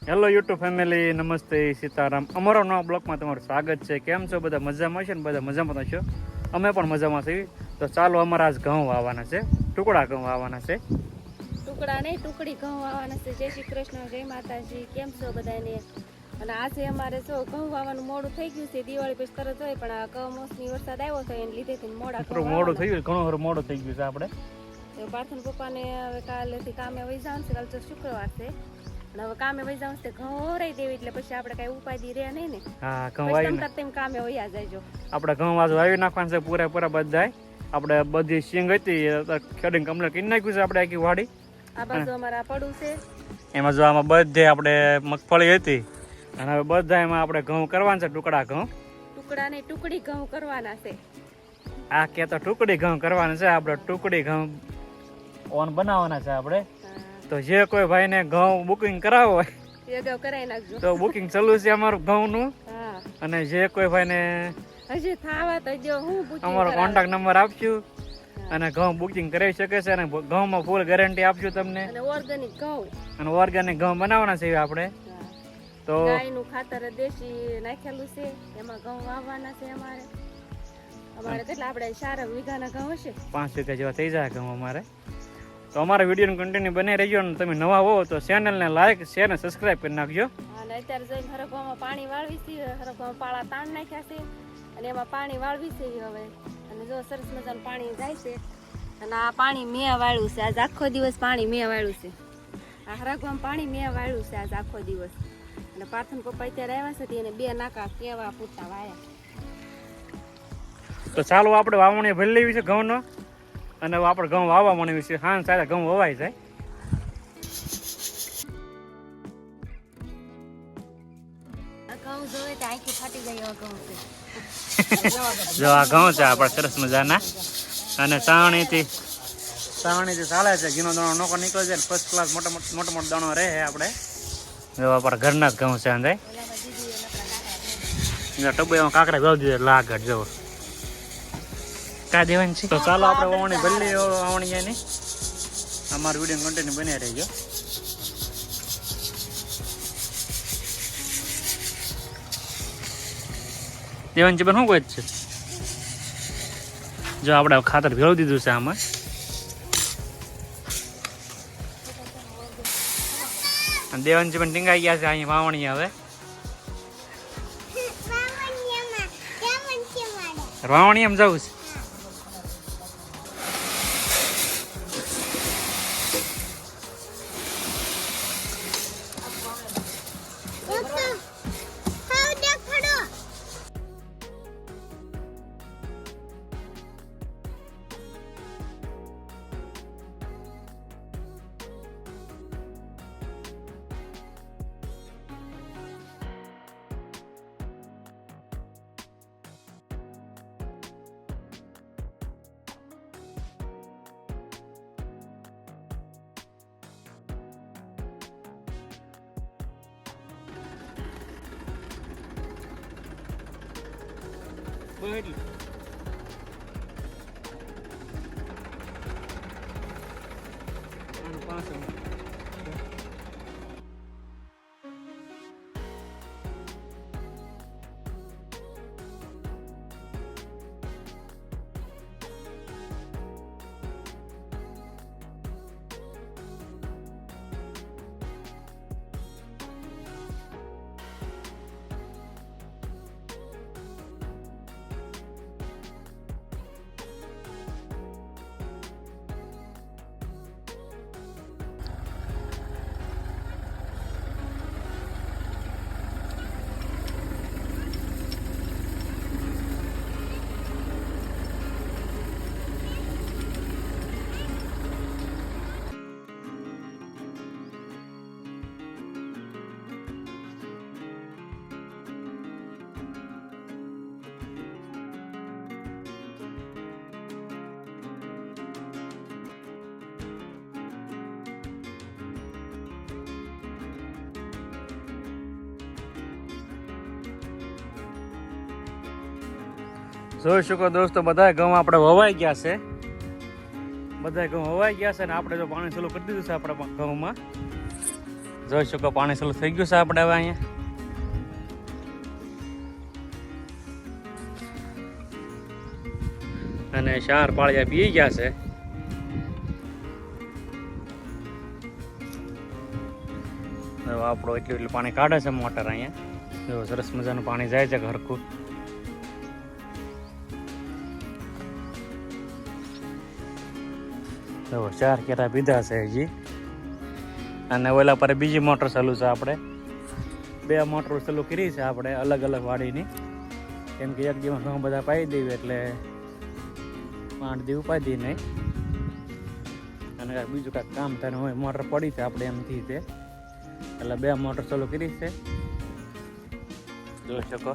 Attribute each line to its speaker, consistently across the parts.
Speaker 1: Hello YouTube family, નમસ્તે, સીતારામ. અમારો નવા બ્લોગમાં તમારું સ્વાગત છે. કેમ છો બધા? મજામાં છે ને? બધા મજામાં છો? અમે પણ મજામાં છીએ. તો ચાલો, અમારા આજ ઘઉં વાવવાના છે, ટુકડા ઘઉં વાવવાના છે.
Speaker 2: ટુકડા નહીં, ટુકડી ઘઉં વાવવાના છે. જય શ્રી કૃષ્ણ, જય માતાજી. કેમ છો બધાને? અને આજે અમારે જો ઘઉં વાવવાનું મોડું થઈ ગયું છે. દિવાળી પછી તરત હોય, પણ આ કમોસમી વરસાદ આવ્યો તો એને લીધે મોડા
Speaker 1: થોડું મોડું થઈ ગયું, ઘણું ખરું મોડું થઈ ગયું છે આપણે.
Speaker 2: પાર્થન પપ્પાને હવે કાલેથી કામે વહી જવાનું છે. કાલે તો શુક્રવાર છે, અને હવે કામે વહી જવાનું છે. ઘઉં ઓરાઈ દેવી એટલે પછી આપણે કઈ ઉપાધિ રહે નહીં ને.
Speaker 1: હા, ઘઉં વાવી
Speaker 2: તેમ કામે વહ્યા જાયજો.
Speaker 1: આપણે ઘઉં વાવી નાખવાનું છે પૂરેપૂરા બધા. આપણે બધી સિંગ હતી ખેડીને કમ્પ્લીટ કરી નાખ્યું છે આપણે આખી વાડી.
Speaker 2: આ બાજુ અમારા પડું છે,
Speaker 1: એમાં જો આમાં બધે આપણે મગફળી હતી, અને હવે બધા એમાં આપણે ઘઉં કરવાના છે, ટુકડા ઘઉં.
Speaker 2: ટુકડા નહીં, ટુકડી ઘઉં કરવાના છે.
Speaker 1: આ કે તો ટુકડી ઘઉં કરવાના છે આપણે. ટુકડી ઘઉં ઓન બનાવવાના છે આપણે. તો જે કોઈ ભાઈને ઘઉં બુકિંગ કરાવવું હોય
Speaker 2: એ અગાઉ કરાવી નાખજો.
Speaker 1: તો બુકિંગ ચાલુ છે અમારું ઘઉંનું.
Speaker 2: હા,
Speaker 1: અને જે કોઈ ભાઈને
Speaker 2: હજી થાવા તો જો હું
Speaker 1: અમારો કોન્ટેક્ટ નંબર આપશું અને ઘઉં બુકિંગ કરાવી શકે છે. અને ઘઉંમાં ફૂલ ગેરંટી આપશું તમને.
Speaker 2: અને ઓર્ગેનિક ઘઉં
Speaker 1: અને ઓર્ગેનિક ઘઉં બનાવવાના છે આપણે. તો
Speaker 2: ગાયનું ખાતર દેશી નાખેલું છે, એમાં ઘઉં વાવવાના છે અમારે. કેટલા આપણે 4 વીઘાના ઘઉં હશે, 5
Speaker 1: વીઘા જેવા થઈ જાય ઘઉં અમારે. તો અમારા વિડીયોનું કન્ટિન્યુ બને રહેજો. અને તમે નવા હો તો ચેનલને લાઈક, શેર અને સબસ્ક્રાઇબ કરી નાખજો.
Speaker 2: અને અત્યારે જઈને હરગવામાં પાણી વાળવી છે. હરગવામાં પાળા તાણ નાખ્યા છે, અને એમાં પાણી વાળવી છે હવે. અને જો સરસ મજાનું પાણી જાય છે. અને આ પાણી મેં વાળ્યું છે આજ આખો દિવસ. પાણી મેં વાળ્યું છે. આ હરગવામાં પાણી મેં વાળ્યું છે આજ આખો દિવસ. અને પાર્થન પપ્પા અત્યારે આવ્યા છે, એને 2 નાકા કેવા પૂરતા વાયા.
Speaker 1: તો ચાલો, આપણે વાવણી ભરી લેવી છે ઘઉંનો. અને આપણે ઘઉં વાવવા માંડવી છે. હા, સારા ઘઉં વવાઈ જાય.
Speaker 2: ઘઉં જોવે તો આંખી ફાટી જાય એવા ઘઉં છે.
Speaker 1: જો આ ઘઉં છે આપણે સરસ મજાના. અને ચાવણીથી ચાલે છે. ઘીનો દાણો નોકો નીકળે છે. ફર્સ્ટ ક્લાસ મોટો દાણો રહે આપણે. જો આપણા ઘરના જ ઘઉં છે. અંદર ટબ્બુ એમાં કાંકરા ભાવ દીધે લાગટ જવો કા દેવાની છે. તો ચાલો, આપણે વાવણી ભરી લઈએ. વાવણી એની અમારું વિડીયો કન્ટિન્યુ બની રહેજો. દેવાનજી બેન શું કહે છે? જો આપણે ખાતર ભેળવી દીધું છે આમાં. અને દેવાનજી બેન ટીંગાઈ ગયા છે અહીં વાવણી. હવે વાવણી એમ જવું છે. જોઈ શકો દોસ્તો, બધા ઘઉં આપણે વવાઈ ગયા છે. બધા ઘઉં વવાઈ ગયા છે. અને આપણે જો પાણી ચાલુ કરી દીધું છે આપણા ઘઉંમાં. જોઈ શકો પાણી ચાલુ થઈ ગયું છે આપણે હવે અહીંયા. અને 4 પાળિયા પી ગયા છે. હવે આપણો એટલું પાણી કાઢે છે મોટર અહીંયા. જો સરસ મજાનું પાણી જાય છે ઘરકું. જો 4 કેરા પીધા છે હજી. અને ઓલા પર બીજી મોટર ચાલુ છે. આપણે 2 મોટરો ચાલુ કરી છે આપણે અલગ અલગ વાડીની. કેમ કે એક દિવસ ઘઉં બધા પાઈ દેવી એટલે 5 દી ઉપાય દી નહીં. અને કાંઈક બીજું કાંઈક કામ થાય હોય મોટર પડી છે આપણે એમથી તે એટલે 2 મોટર ચાલુ કરી છે. જોઈ શકો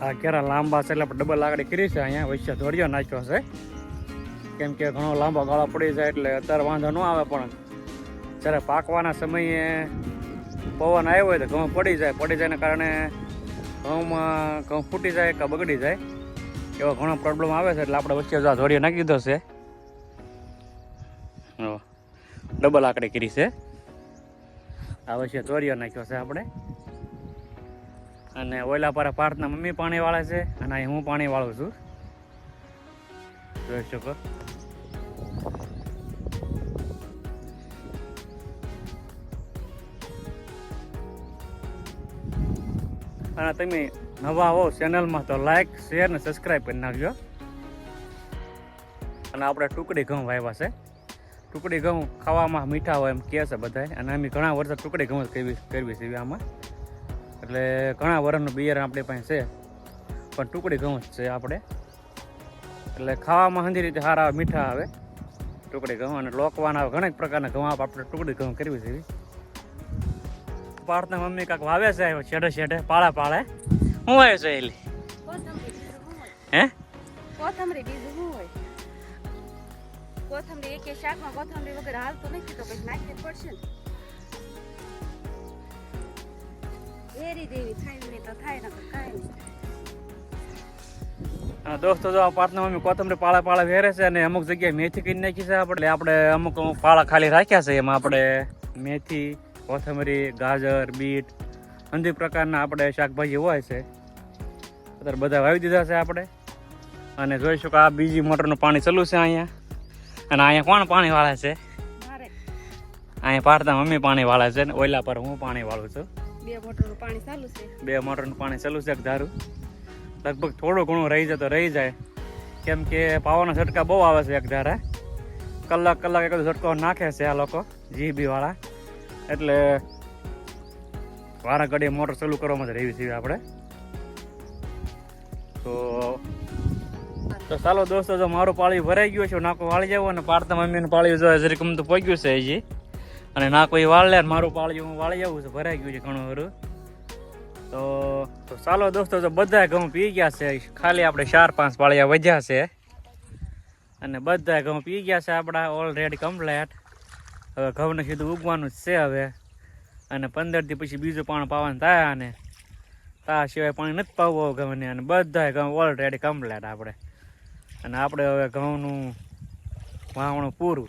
Speaker 1: આ કેરા લાંબા છે એટલે આપણે ડબલ લાકડી કરી છે. અહીંયા વચ્ચે ધોળિયો નાખ્યો છે કેમ કે ઘણો લાંબો ગાળો પડી જાય એટલે અત્યારે વાંધો ન આવે. પણ જ્યારે પાકવાના સમયે પવન આવ્યો હોય તો ઘઉં પડી જાય ને કારણે ઘઉં ફૂટી જાય કે બગડી જાય એવો ઘણો પ્રોબ્લેમ આવે છે. એટલે આપણે વચ્ચે જો ધોળિયો નાખી દીધો છે. ડબલ આકડી કરી છે. આ વચ્ચે ધોળિયો નાખ્યો છે આપણે. અને ઓલા પર પાર્થના મમ્મી પાણી વાળે છે અને અહીં હું પાણી વાળું છું. જોઈ શકો અને તમે નવા હો ચેનલમાં તો લાઈક શેર ને સબસ્ક્રાઈબ કરી નાખજો. અને આપણે ટુકડી ઘઉં વાવ્યા છે. ટુકડી ઘઉં ખાવામાં મીઠા હોય એમ કહે છે બધાય. અને અમે ઘણા વર્ષ ટુકડી ઘઉં કરવી છે આમાં. એટલે ઘણા વર્ષનું બિયારણ આપણી પાસે છે પણ ટુકડી ઘઉં જ છે આપણે. એટલે ખાવામાં હંધી રીતે સારા મીઠા આવે ટુકડી ઘઉં. અને લોકવાના ઘણા પ્રકારના ઘઉં આપણે ટુકડી ઘઉં કરવી છે. પાર્થના મમ્મી કાંક વાવે છે છેડે પાળે હું વાવે છે એલી હે
Speaker 2: કોથમરી બીજું શું હોય? કોથમરી એક શાકમાં કોથમરી વગર હાલતું નથી તો પછી નાખવી પડશે ને. એરી દેવી થાય નહીં તો થાય ને કાંઈ નહીં.
Speaker 1: દોસ્તો જો પાર્થના મમ્મી કોથમરી પાળે વેરે છે. અને અમુક જગ્યાએ મેથી કરી નાખી છે આપણે અમુક પાળા ખાલી રાખ્યા છે. એમાં આપણે મેથી કોથમરી ગાજર બીટ અંધી પ્રકારના આપણે શાકભાજી હોય છે અત્યારે બધા વાવી દીધા છે આપણે. અને જોઈશું કે આ બીજી મોટરનું પાણી ચાલુ છે અહીંયા. અને અહીંયા કોણ પાણી વાળે છે? અહીંયા પાર્થના મમ્મી પાણી વાળે છે. ને ઓલા પર હું પાણી વાળું છું.
Speaker 2: 2 મોટરનું પાણી ચાલુ છે.
Speaker 1: 2 મોટરનું પાણી ચાલુ છે. એક ધારું લગભગ થોડું ઘણું રહી જાય તો રહી જાય. કેમ કે પાવાના ઝટકા બહુ આવે છે. એક ધારે કલાક એક ઝટકો નાખે છે આ લોકો જીબી વાળા. એટલે વારા ઘડીએ મોટર ચાલુ કરવામાં જ રહી છે આપણે. તો ચાલો દોસ્તો જો મારું પાળિયું ભરાઈ ગયું છે નાકો વાળી જવું. અને પાર્થના મમ્મીનું પાળિયું જો જરીક તો પગ્યું છે હજી. અને નાકો એ વાળ લે મારું પાળિયું હું વાળી જવું છે. ભરાઈ ગયું છે ઘણું ખરું. તો ચાલો દોસ્તો જો બધા ઘઉં પી ગયા છે. ખાલી આપણે 4-5 પાળિયા વધ્યા છે. અને બધા ઘઉં પી ગયા છે આપણા ઓલરેડી કમ્પ્લેટ. હવે ઘઉંને સીધું ઉગવાનું જ છે હવે. અને 15 દી પછી બીજું પાણી પાવાનું થાય. અને તા સિવાય પાણી નથી પાવવું ઘઉંને. અને બધા ઘઉં ઓલરેડી કમ્પ્લેટ આપણે. અને આપણે હવે ઘઉંનું વાવણું પૂરું.